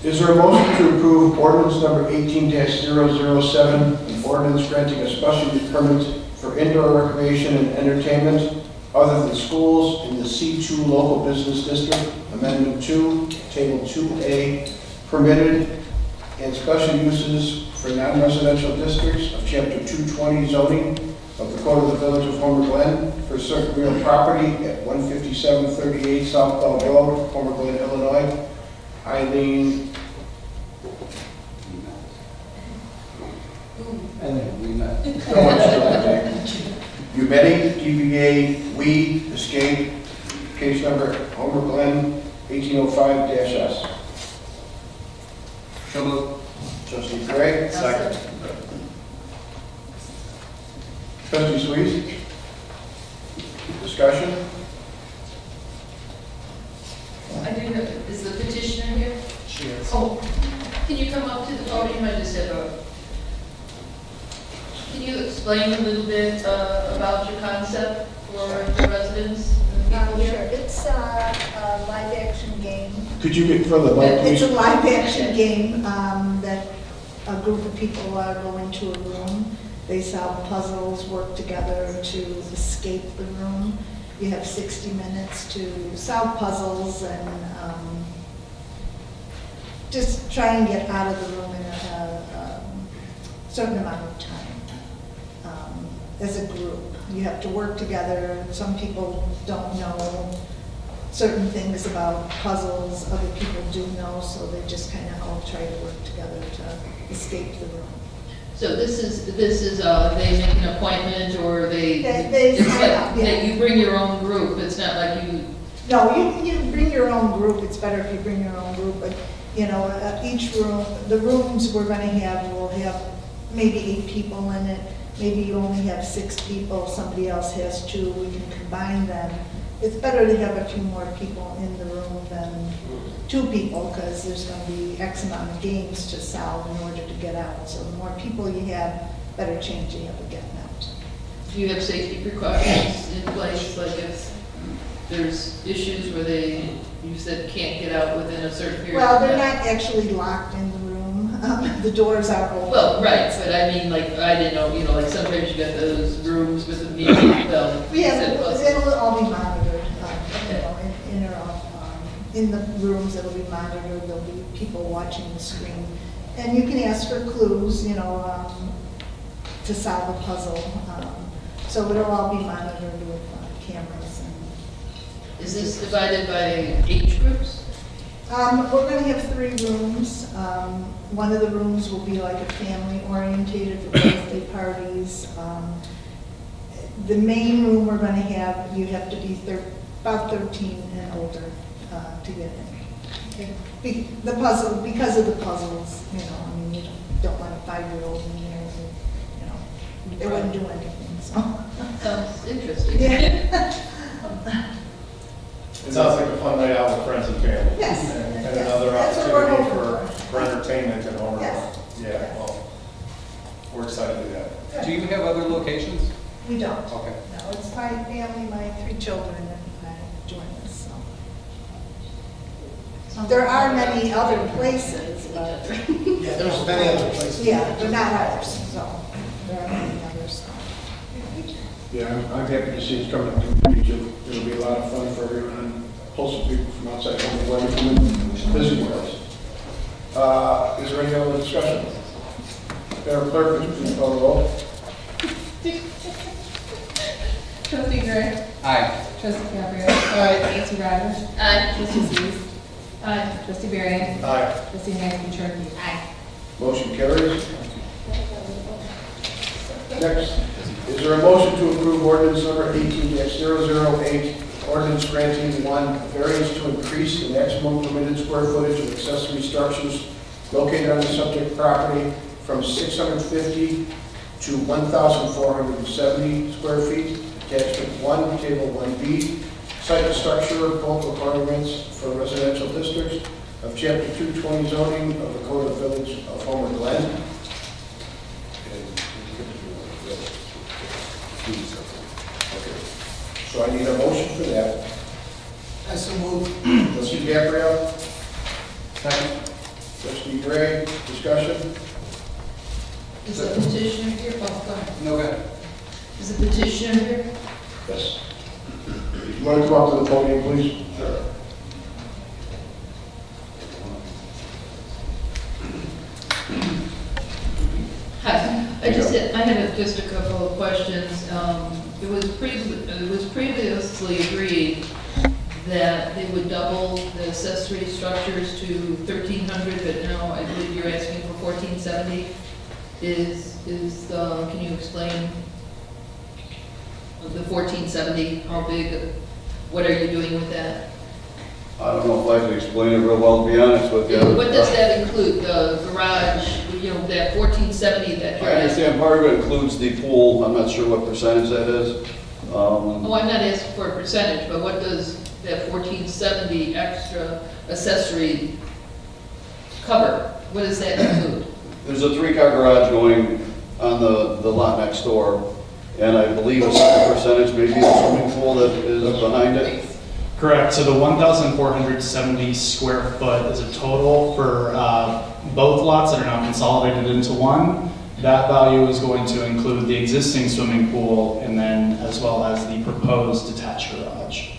Is there a motion to approve ordinance number 18-007, an ordinance granting a special use permit for indoor recreation and entertainment other than schools in the C2 local business district, amendment 2, table 2A, permitted and special uses for non-residential districts of chapter 220 zoning of the Code of the Village of Homer Glen for certain real property at 15738 South Bell Road, Homer Glen, Illinois. Eileen. Ouimette, d.b.a, we escape, case number Homer Glen, 1805-S. So moved. Trustee Gray. Second. Trustee Sweet. Discussion? I do have, is the petitioner here? She is. Oh, can you come up to the podium? I just have a, can you explain a little bit about your concept for the residents? Sure. It's a live action game. Could you get further mic, It's a please? live action game that a group of people go into a room. They solve puzzles, work together to escape the room. You have 60 minutes to solve puzzles and just try and get out of the room in a certain amount of time. As a group, you have to work together. Some people don't know certain things about puzzles, other people do know, so they just kind of all try to work together to escape the room. So this is they make an appointment or They it's sign like up, yeah. that you bring your own group. It's not like you. No, you bring your own group. It's better if you bring your own group, but you know, each room, the rooms we're going to have will have maybe 8 people in it. Maybe you only have 6 people, somebody else has 2, we can combine them. It's better to have a few more people in the room than 2 people, because there's going to be X amount of games to solve in order to get out. So the more people you have, better chance you have of getting out. Do you have safety precautions in place, like if there's issues where you said can't get out within a certain period Well, of they're time? not actually locked in the room. The doors are open. Well, right, but I mean, like, I didn't know, you know, like sometimes you got those rooms with the meeting, well. It'll all be monitored, you know, in or off. In the rooms, it'll be monitored, there'll be people watching the screen. And you can ask for clues, you know, to solve a puzzle. So it'll all be monitored with cameras. Is this divided by age groups? We're going to have 3 rooms. One of the rooms will be like a family orientated for birthday parties. the main room we're gonna have, you have to be about 13 and older to get in. Okay. The puzzle, because of the puzzles, you know, I mean, you don't want a 5-year-old in there, you know, they wouldn't do anything, so. Sounds interesting. Yeah. It sounds like a fun night out with friends and family. Yes. And Yes. another That's what we're opportunity hoping for entertainment and all Yes. Yeah, well, we're excited to do that. Do you have other locations? We don't. Okay. No, it's my family, my 3 children, and I join us, so. There are many other places, but, Yeah, there's many other places. yeah, but not ours, so there are many others, so. Yeah, I'm happy to see it's coming up to the beach. It'll be a lot of fun for everyone, and pull some people from outside home and let them come in and visit with us. Is there any other discussion? Madam Clerk, would you please call the roll? Trustee Gray. Aye. Trustee Caprio. Aye. Trustee Rogers. Aye. Trustee Steve. Aye. Trustee Barry. Aye. Trustee Sullivan. Aye. Motion carries. Next, is there a motion to approve ordinance number 18-008, ordinance granting one variance to increase the maximum permitted square footage of accessory structures located on the subject property from 650 to 1,470 square feet, attachment 1, table 1B, site and structure bulk requirements for residential districts of chapter 220 zoning of the Code of Village of Homer Glen. Okay. So I need a motion for that. I so move. Trustee Gabrielle, Second. Trustee Gray, discussion? Is the petitioner here? Oh, go ahead. No good. Is the petitioner here? Yes. If you want to come up to the podium, please. Sure. Hi, I had just a couple of questions. It was previously agreed that they would double the accessory structures to 1,300, but now I believe you're asking for 1,470. Can you explain the 1,470, how big, what are you doing with that? I don't know if I can explain it real well, to be honest with you. What does that include, the garage, that 1,470 that you're I asking? understand part of it includes the pool. I'm not sure what percentage that is. Oh, I'm not asking for a percentage, but what does that 1,470 extra accessory cover? What does that include? There's a 3-car garage going on the lot next door, and I believe a certain percentage, maybe the swimming pool that is behind it. Correct, so the 1,470 square foot is a total for both lots that are now consolidated into one. That value is going to include the existing swimming pool and then as well as the proposed detached garage.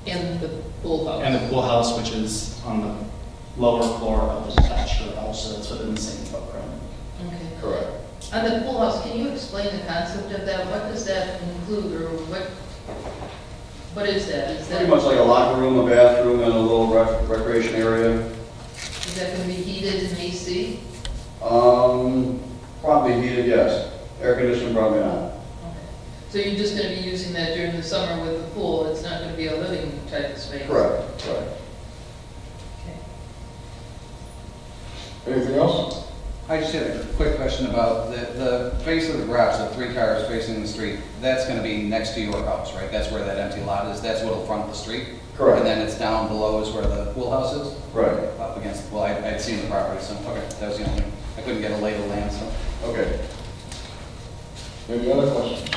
And the pool house? And the pool house, which is on the lower floor of the detached garage, so it's within the same footprint. Okay. Correct. On the pool house, can you explain the concept of that? What does that include, or what is that? Is that Pretty much like a locker room, a bathroom, and a little recreation area. Is that going to be heated and AC? Probably heated, yes. Air conditioning, probably not. Okay. So you're just going to be using that during the summer with the pool? It's not going to be a living type of space? Correct. Right. Okay. Anything else? I just had a quick question about the face of the garage, the 3 cars facing the street. That's going to be next to your house, right? That's where that empty lot is. That's what'll front the street. Correct. And then it's down below is where the pool house is. Right. Up against. Well, I'd seen the property, so okay, that was the only. I couldn't get a lay of the land, so. Okay. Any other questions?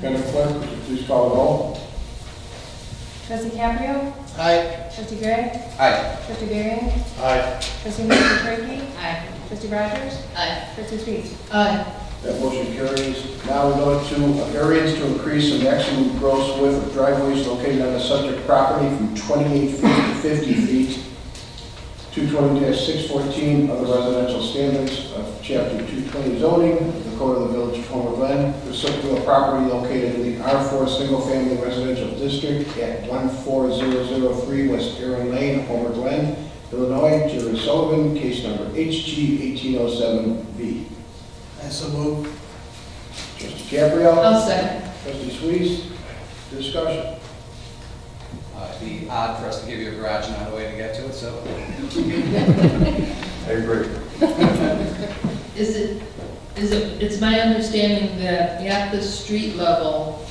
Madam Clerk, would you please call the roll? Trustee Caprio. Aye. Trustee Gray. Aye. Trustee Barry. Aye. Trustee Sullivan. Aye. Trustee Rogers. Aye. Trustee Steve. Aye. That motion carries. Now we go to a variance to increase the maximum gross width of driveways located on the subject property from 28 feet to 50 feet. 220-614 of the residential standards of chapter 220 zoning of the Code of the Village of Homer Glen for circular property located in the R4 Single Family Residential District at 14003 West Erin Lane, Homer Glen, Illinois. Jerry Sullivan, case number HG 1807V. I so move. Trustee Gabrielle. I'll second. Trustee Sweet. Discussion. It'd be odd for us to give you a garage and not a way to get to it, so. I agree. It's my understanding that at the street level,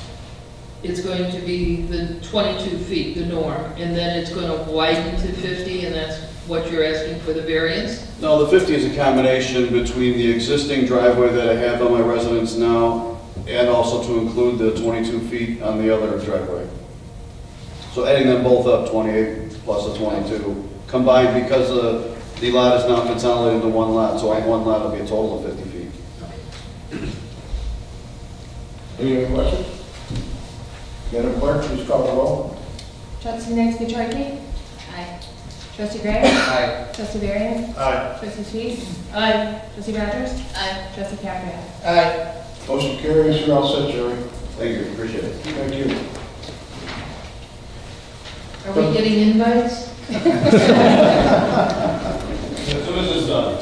it's going to be the 22 feet, the norm, and then it's going to widen to 50, and that's what you're asking for the variance? No, the 50 is a combination between the existing driveway that I have on my residence now and also to include the 22 feet on the other driveway. So adding them both up, 28 plus the 22, combined because the lot is now consolidated into one lot, so on one lot it'll be a total of 50 feet. Any other questions? Madam Clerk, please call the roll. Trustee Petracchi? Aye. Trustee Gray? Aye. Trustee Varian? Aye. Trustee Sweet? Aye. Trustee Rogers? Aye. Trustee Caprio? Aye. Motion carries. You're all set, Jerry. Thank you, appreciate it. Thank you. Are we getting invites? As soon as it's done.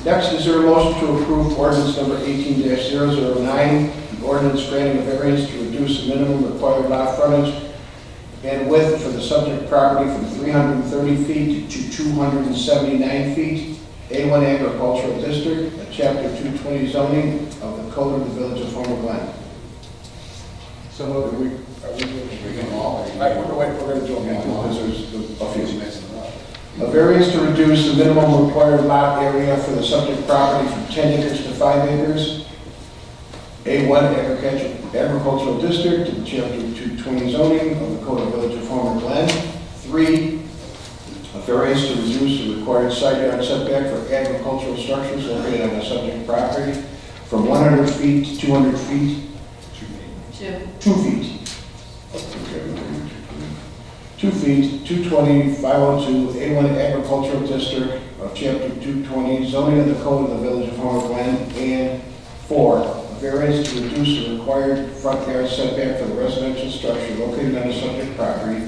Next, is there a motion to approve ordinance number 18-009, an ordinance granting a variance to reduce the minimum required lot frontage and width for the subject property from 330 feet to 279 feet, A1 Agricultural District, at Chapter 220 zoning of the Code of the Village of Homer Glen. So are we doing them all? We're going to do them all because there's a few. A variance to reduce the minimum required lot area for the subject property from 10 acres to 5 acres. A1 Agricultural District in Chapter 220 zoning of the Code of Village of Homer Glen. 3, a variance to reduce the required side yard setback for agricultural structures located on the subject property from 100 feet to 200 feet. 2 feet. 2 feet, 220, 502, A1 Agricultural District of Chapter 220, zoning of the Code of the Village of Homer Glen. And 4, a variance to reduce the required front yard setback for the residential structure located on the subject property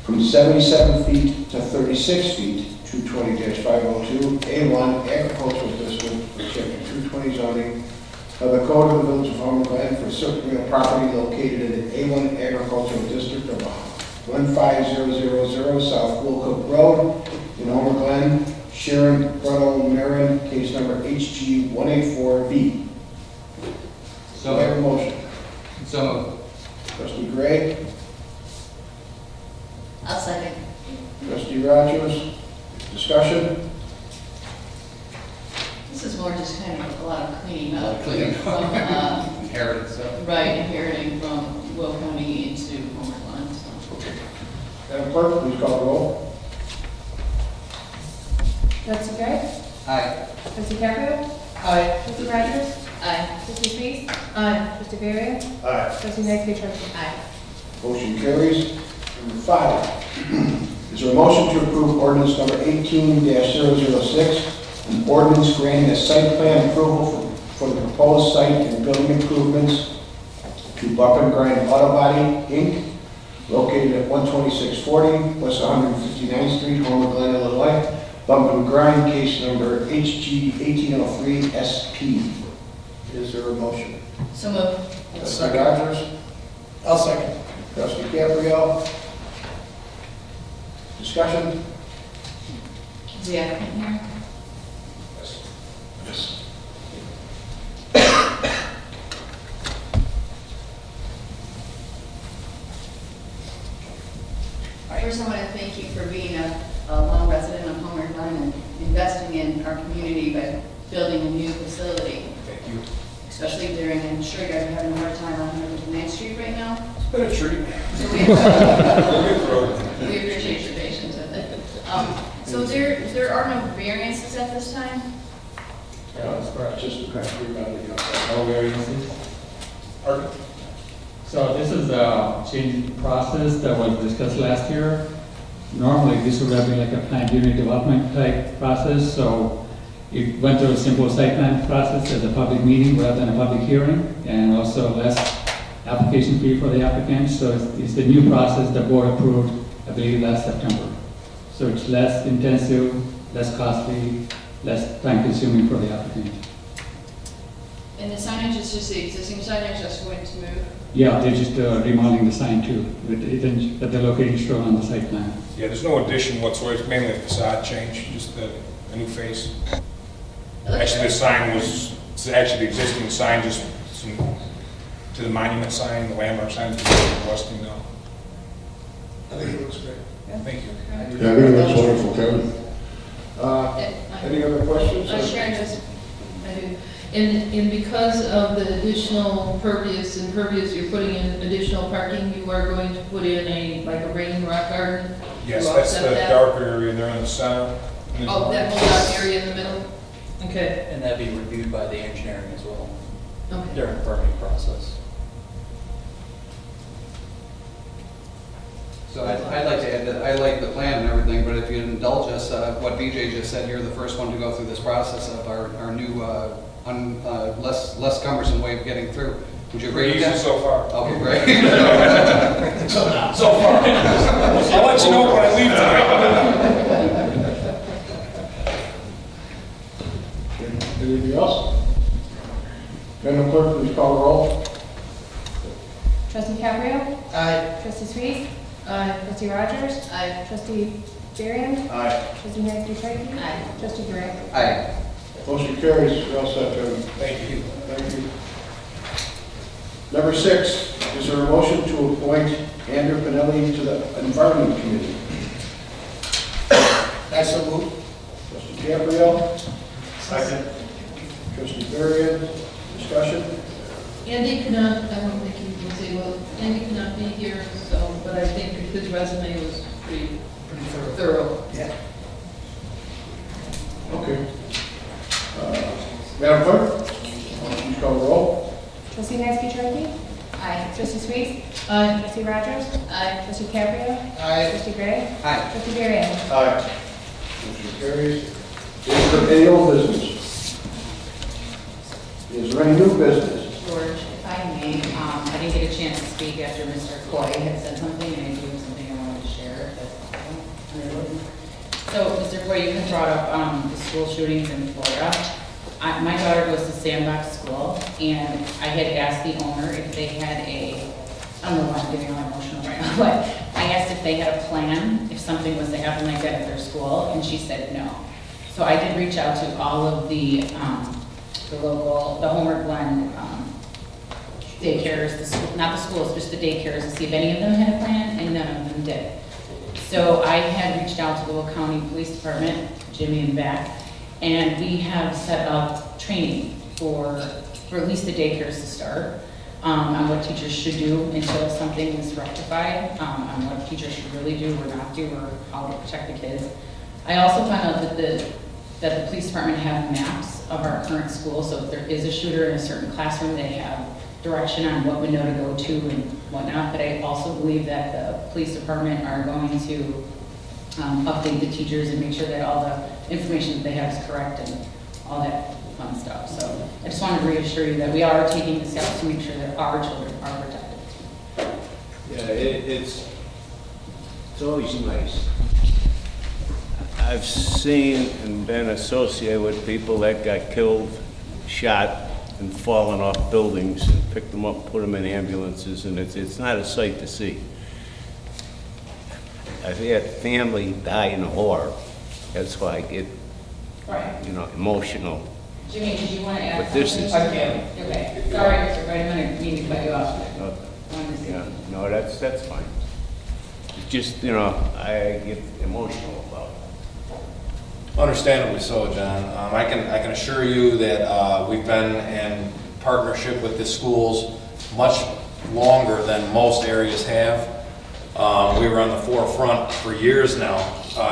from 77 feet to 36 feet, 220-502, A1 Agricultural District of Chapter 220 zoning of the Code of the Village of Homer Glen for certain real property located in the A1 Agricultural District of 15000 South Wilcook Road in Homer Glen. Sharon Bretl-Marvin, case number HG 184V. So I have a motion. So Trustee Gray. I'll second. Trustee Rogers. Discussion. This is more just kind of a lot of cleaning up. Cleaning From, inherited stuff. right, inheriting from Will County into Homer Glen, so. Madam Clerk, please call the roll. Trustee Gray? Aye. Trustee Caprio? Aye. Trustee Rogers? Aye. Trustee Sweet? Aye. Trustee Varian? Aye. Trustee Petracchi? Aye. Motion carries. Number 5. Is there a motion to approve ordinance number 18-006, an ordinance granting a site plan approval for the proposed site and building improvements to Bump and Grind Auto Body, Inc., located at 12640 West 159th Street, Homer Glen, Illinois. Bump and Grind, case number HG 1803 SP. Is there a motion? So moved. Trustee Rogers. I'll second. Trustee Caprio. Discussion? Is the applicant here? Yes. First, I want to thank you for being a long resident of Homer Glen and investing in our community by building a new facility. Thank you. Especially during, I'm sure you're having a hard time on 109th Street right now. It's been a treat. So we appreciate your patience with it. So there are no variances at this time? Yeah, that's correct. Just to kind of remember, No variances. So this is a change process that was discussed last year. Normally, this would have been like a planned unit development type process, so it went through a simple site plan process as a public meeting rather than a public hearing, and also less application fee for the applicant. So it's the new process the board approved, I believe, last September. So it's less intensive, less costly, less time consuming for the applicant. And the signage is just the existing signage that's going to move? Yeah, they're just remodeling the sign too, with it at the location shown on the site plan. Yeah, there's no addition whatsoever, it's mainly a facade change, just a new face. Actually, the sign was, it's actually the existing sign, just some, to the monument sign, the landmark sign, requesting now. I think it looks great. Thank you. Yeah, I think it looks wonderful, Kevin. Any other questions? Sharon does. I do. And because of the additional impervious, you're putting in additional parking, you are going to put in like a rain rock garden? Yes, to that's offset the that? darker area there in the center. Oh, that whole dark area in the middle? Okay. And that'd be reviewed by the engineering as well Okay. during the permitting process. So I'd like to add that I like the plan and everything, but if you indulge us, what BJ just said, you're the first one to go through this process of our new, less cumbersome way of getting through. Would you agree with that? Easy so far. Okay, great. So far. I'll let you know when I leave tonight. Anything else? Madam Clerk, please call the roll. Trustee Caprio? Aye. Trustee Sweet? Aye. Trustee Rogers? Aye. Trustee Varian? Aye. Trustee Nasty-Tracy? Aye. Trustee Gray? Aye. Motion carries. You're all set, Kevin. Thank you. Thank you. Number 6, is there a motion to appoint Andrew Panelli to the Environment Committee? I so move. Trustee Caprio? Second. Trustee Varian, discussion? Andy cannot, I don't think he can say, well, Andy cannot be here, so, but I think his resume was pretty thorough. Yeah. Okay. Madam Clerk, please call the roll. Trustee Nasty-Tracy? Aye. Trustee Sweet? Aye. Trustee Rogers? Aye. Trustee Caprio? Aye. Trustee Gray? Aye. Trustee Varian? Aye. Motion carries. Is there any old business? Is there any new business? George, if I may, I didn't get a chance to speak after Mr. Coy had said something, and I do have something I wanted to share. So, Mr. Coy, you had brought up the school shootings in Florida. My daughter goes to Sandbox School, and I had asked the owner if they had I don't know why I'm getting all emotional right now, but I asked if they had a plan if something was to happen like that at their school, and she said no. So I did reach out to all of the local, the Glen daycares, not the schools, just the daycares, to see if any of them had a plan, and none of them did. So I had reached out to the Will County Police Department, Jimmy and back, and we have set up training for at least the daycares to start, on what teachers should do until something is rectified, on what teachers should really do or not do, or how to protect the kids. I also found out that the police department have maps of our current schools, so if there is a shooter in a certain classroom, they have direction on what window to go to and whatnot. But I also believe that the police department are going to update the teachers and make sure that all the information that they have is correct and all that fun stuff. So I just wanted to reassure you that we are taking the steps to make sure that our children are protected. Yeah, it's always nice. I've seen and been associated with people that got killed, shot, and fallen off buildings, and picked them up, put them in ambulances, and it's not a sight to see. I've had family die in horror. That's why I get, emotional. Jimmy, did you want to add But this something? is- I can. Okay. Sorry, Mr. Wright, I didn't mean to cut you off. Yeah, no, that's fine. It's just, I get emotional about it. Understandably so, John. I can assure you that we've been in partnership with the schools much longer than most areas have. We were on the forefront for years now,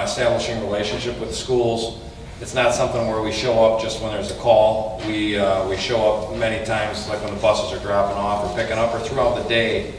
establishing a relationship with the schools. It's not something where we show up just when there's a call. We show up many times, like when the buses are dropping off or picking up, or throughout the day.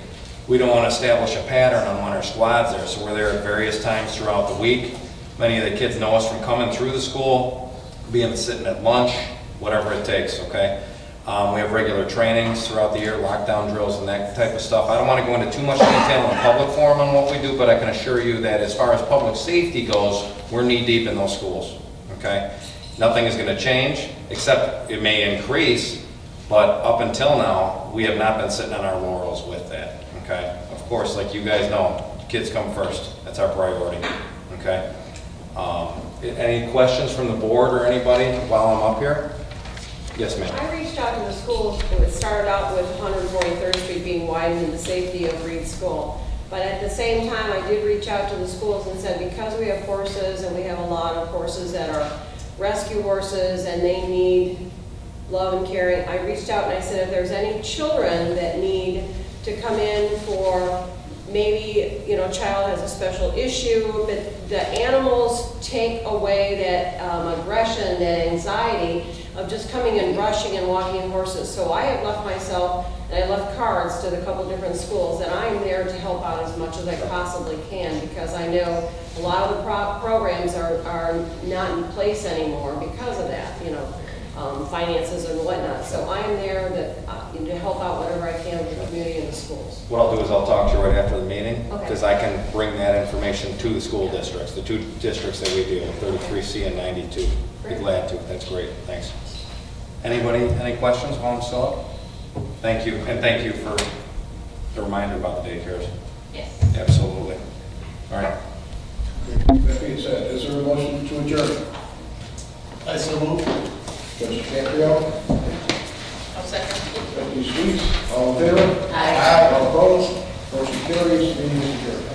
We don't want to establish a pattern on when our squad's there, so we're there at various times throughout the week. Many of the kids know us from coming through the school, being sitting at lunch, whatever it takes, okay? We have regular trainings throughout the year, lockdown drills and that type of stuff. I don't want to go into too much detail in a public forum on what we do, but I can assure you that as far as public safety goes, we're knee-deep in those schools, okay? Nothing is going to change, except it may increase But up until now, we have not been sitting on our laurels with that, okay? Of course, like you guys know, kids come first. That's our priority, okay? Any questions from the board or anybody while I'm up here? Yes, ma'am. I reached out to the schools. It started out with 143rd Street being widened and the safety of Reed School. But at the same time, I did reach out to the schools and said, because we have horses and we have a lot of horses that are rescue horses and they need love and caring, I reached out and I said, if there's any children that need to come in for maybe, you know, a child has a special issue, but the animals take away that aggression, that anxiety of just coming and rushing and walking horses. So I have left myself, and I left cards to the couple different schools, and I'm there to help out as much as I possibly can, because I know a lot of the programs are not in place anymore because of that, you know, finances and whatnot. So I am there to help out whatever I can with the community and the schools. What I'll do is I'll talk to you right after the meeting, Okay. because I can bring that information to the school districts, the 2 districts that we deal with, 33C and 92. Be glad to. That's great. Thanks. Anybody, any questions while I'm still up? Thank you, and thank you for the reminder about the daycares. Yes. Absolutely. All right. That being said, is there a motion to adjourn? I so move. Trustee Cambrio, I'll second. trustee Sweets, all in favor? Aye. All opposed? Motion carries, meeting is adjourned.